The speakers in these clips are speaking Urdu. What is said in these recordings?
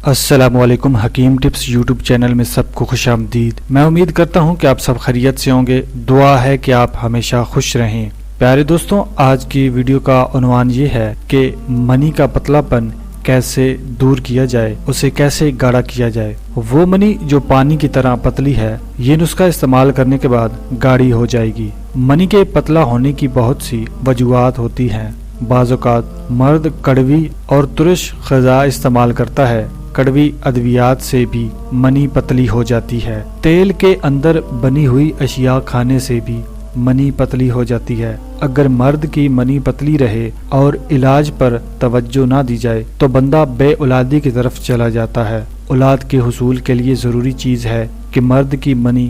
السلام علیکم، حکیم ٹپس یوٹیوب چینل میں سب کو خوش آمدید۔ میں امید کرتا ہوں کہ آپ سب خیریت سے ہوں گے۔ دعا ہے کہ آپ ہمیشہ خوش رہیں۔ پیارے دوستوں، آج کی ویڈیو کا عنوان یہ ہے کہ منی کا پتلا پن کیسے دور کیا جائے، اسے کیسے گاڑھا کیا جائے۔ وہ منی جو پانی کی طرح پتلی ہے، یہ نسخہ استعمال کرنے کے بعد گاڑھی ہو جائے گی۔ منی کے پتلا ہونے کی بہت سی وجوہات ہوتی ہیں۔ بعض اوقات مرد کڑوی اور ترش غذا استعمال کرتا ہے۔ کڑوی ادویات سے بھی منی پتلی ہو جاتی ہے۔ تیل کے اندر بنی ہوئی اشیاء کھانے سے بھی منی پتلی ہو جاتی ہے۔ اگر مرد کی منی پتلی رہے اور علاج پر توجہ نہ دی جائے تو بندہ بے اولادی کی طرف چلا جاتا ہے۔ اولاد کے حصول کے لیے ضروری چیز ہے کہ مرد کی منی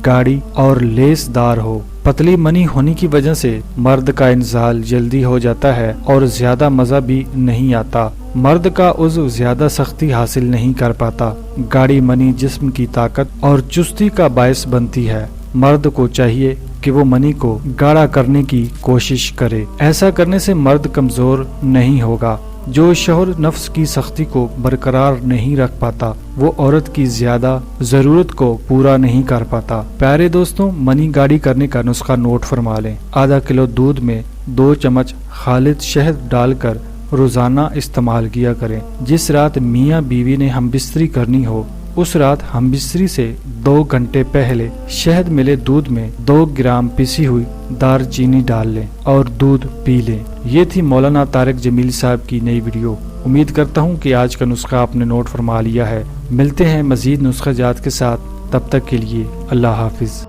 گاڑھی اور لیس دار ہو۔ پتلی منی ہونے کی وجہ سے مرد کا انزال جلدی ہو جاتا ہے اور زیادہ مزہ بھی نہیں آتا۔ مرد کا عضو زیادہ سختی حاصل نہیں کر پاتا۔ گاڑھی منی جسم کی طاقت اور چستی کا باعث بنتی ہے۔ مرد کو چاہیے کہ وہ منی کو گاڑھا کرنے کی کوشش کرے۔ ایسا کرنے سے مرد کمزور نہیں ہوگا۔ جو شوہر نفس کی سختی کو برقرار نہیں رکھ پاتا، وہ عورت کی زیادہ ضرورت کو پورا نہیں کر پاتا۔ پیارے دوستوں، منی گاڑھی کرنے کا نسخہ نوٹ فرما لیں۔ آدھا کلو دودھ میں 2 چمچ خالص شہد ڈال کر روزانہ استعمال کیا کریں۔ جس رات میاں بیوی نے ہم بستری کرنی ہو، اس رات ہم بستری سے 2 گھنٹے پہلے شہد ملے دودھ میں 2 گرام پسی ہوئی دار چینی ڈال لیں اور دودھ پی لیں۔ یہ تھی مولانا طارق جمیل صاحب کی نئی ویڈیو۔ امید کرتا ہوں کہ آج کا نسخہ آپ نے نوٹ فرما لیا ہے۔ ملتے ہیں مزید نسخہ جات کے ساتھ، تب تک کے لیے اللہ حافظ۔